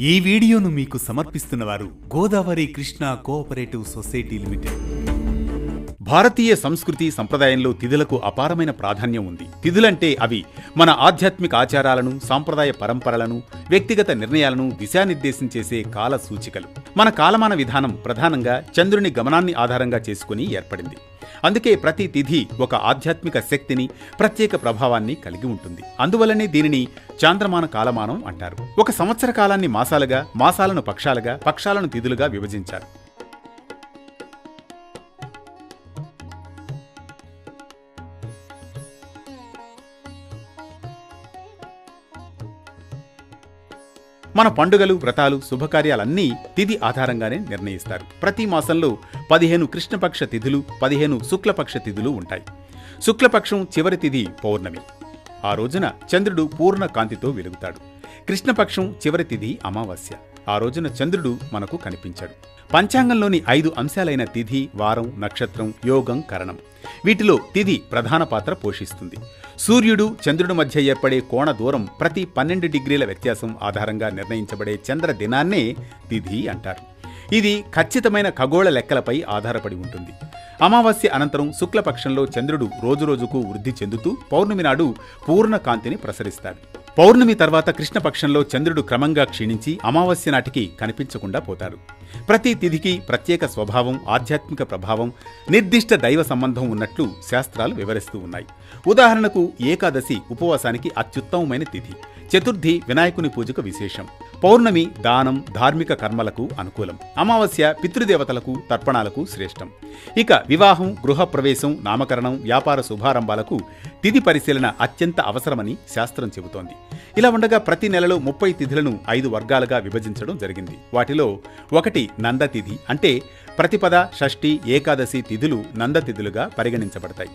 ఈ వీడియోను మీకు సమర్పిస్తున్నవారు Godavari Krishna cooperative society limited. భారతీయ సంస్కృతి సంప్రదాయంలో తిథులకు అపారమైన ప్రాధాన్యం ఉంది. తిథులంటే అవి మన ఆధ్యాత్మిక ఆచారాలను, సాంప్రదాయ పరంపరలను, వ్యక్తిగత నిర్ణయాలను దిశానిర్దేశం చేసే కాల సూచికలు. మన కాలమాన విధానం ప్రధానంగా చంద్రుని గమనాన్ని ఆధారంగా చేసుకుని ఏర్పడింది. అందుకే ప్రతి తిథి ఒక ఆధ్యాత్మిక శక్తిని, ప్రత్యేక ప్రభావాన్ని కలిగి ఉంటుంది. అందువల్లనే దీనిని చాంద్రమాన కాలమానం అంటారు. ఒక సంవత్సర కాలాన్ని మాసాలుగా, మాసాలను పక్షాలుగా, పక్షాలను తిథులుగా విభజించారు. మన పండుగలు, వ్రతాలు, శుభకార్యాలన్నీ తిథి ఆధారంగానే నిర్ణయిస్తారు. ప్రతి మాసంలో 15 కృష్ణపక్ష తిథులు, 15 శుక్లపక్ష తిథులు ఉంటాయి. శుక్లపక్షం చివరి తిథి పౌర్ణమి. ఆ రోజున చంద్రుడు పూర్ణ కాంతితో వెలుగుతాడు. కృష్ణపక్షం చివరి తిథి అమావాస్య. ఆ రోజున చంద్రుడు మనకు కనిపించాడు. పంచాంగంలోని 5 అంశాలైన తిథి, వారం, నక్షత్రం, యోగం, కరణం. వీటిలో తిథి ప్రధాన పాత్ర పోషిస్తుంది. సూర్యుడు, చంద్రుడి మధ్య ఏర్పడే కోణ దూరం ప్రతి 12 డిగ్రీల వ్యత్యాసం ఆధారంగా నిర్ణయించబడే చంద్ర దినాన్నే తిథి అంటారు. ఇది ఖచ్చితమైన ఖగోళ లెక్కలపై ఆధారపడి ఉంటుంది. అమావాస్య అనంతరం శుక్లపక్షంలో చంద్రుడు రోజురోజుకు వృద్ధి చెందుతూ పౌర్ణమి నాడు పూర్ణ కాంతిని ప్రసరిస్తాడు. పౌర్ణమి తర్వాత కృష్ణపక్షంలో చంద్రుడు క్రమంగా క్షీణించి అమావాస్య నాటికి కనిపించకుండా పోతాడు. ప్రతి తిథికి ప్రత్యేక స్వభావం, ఆధ్యాత్మిక ప్రభావం, నిర్దిష్ట దైవ సంబంధం ఉన్నట్లు శాస్త్రాలు వివరిస్తూ ఉన్నాయి. ఉదాహరణకు ఏకాదశి ఉపవాసానికి అత్యుత్తమమైన తిథి. చతుర్థి వినాయకుని పూజకు విశేషం. పౌర్ణమి దానం, ధార్మిక కర్మలకు అనుకూలం. అమావాస్య పితృదేవతలకు, తర్పణాలకు శ్రేష్టం. ఇక వివాహం, గృహప్రవేశం, నామకరణం, వ్యాపార శుభారంభాలకు తిథి పరిశీలన అత్యంత అవసరమని శాస్త్రం చెబుతోంది. ఇలా ఉండగా ప్రతి నెలలో 30 తిథులను 5 వర్గాలుగా విభజించడం జరిగింది. వాటిలో ఒకటి నందతిథి, అంటే ప్రతిపద, షష్ఠి, ఏకాదశి తిథులు నందతిథులుగా పరిగణించబడతాయి.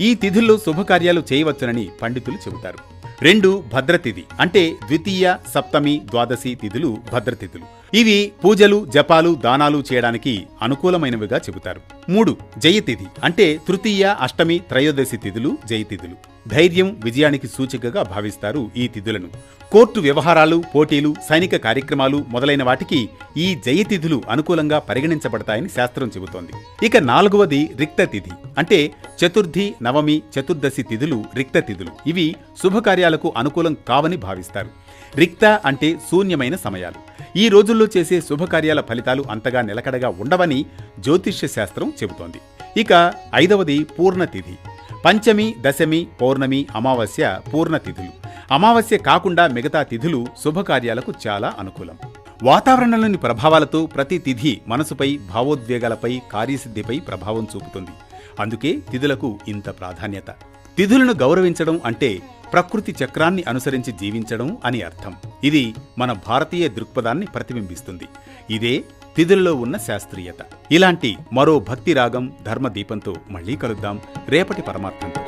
ఈ తిథుల్లో శుభకార్యాలు చేయవచ్చునని పండితులు చెబుతారు. 2 భద్రతిథి, అంటే ద్వితీయ, సప్తమి, ద్వాదశి తిథులు భద్రతిథులు. ఇవి పూజలు, జపాలు, దానాలు చేయడానికి అనుకూలమైనవిగా చెబుతారు. 3 జయతిథి, అంటే తృతీయ, అష్టమి, త్రయోదశి తిథులు జయతిథులు. ధైర్యం, విజయానికి సూచికగా భావిస్తారు ఈ తిథులను. కోర్టు వ్యవహారాలు, పోటీలు, సైనిక కార్యక్రమాలు మొదలైన వాటికి ఈ జయతిథులు అనుకూలంగా పరిగణించబడతాయని శాస్త్రం చెబుతోంది. ఇక 4వది రిక్త తిథి, అంటే చతుర్థి, నవమి, చతుర్దశి తిథులు రిక్త తిథులు. ఇవి శుభకార్యాలకు అనుకూలం కావని భావిస్తారు. రిక్త అంటే శూన్యమైన సమయాలు. ఈ రోజుల్లో చేసే శుభకార్యాల ఫలితాలు అంతగా నిలకడగా ఉండవని జ్యోతిష్య శాస్త్రం చెబుతోంది. ఇక 5వది పూర్ణతిథి. పంచమి, దశమి, పౌర్ణమి, అమావాస్య పూర్ణతిథులు. అమావాస్య కాకుండా మిగతా తిథులు శుభకార్యాలకు చాలా అనుకూలం. వాతావరణంలోని ప్రభావాలతో ప్రతి తిథి మనసుపై, భావోద్వేగాలపై, కార్యసిద్ధిపై ప్రభావం చూపుతుంది. అందుకే తిథులకు ఇంత ప్రాధాన్యత. తిథులను గౌరవించడం అంటే ప్రకృతి చక్రాన్ని అనుసరించి జీవించడం అని అర్థం. ఇది మన భారతీయ దృక్పథాన్ని ప్రతిబింబిస్తుంది. ఇదే తిథులలో ఉన్న శాస్త్రీయత. ఇలాంటి మరో భక్తి రాగం, ధర్మ దీపంతో మళ్లీ కలుద్దాం రేపటి పరమార్థంతో.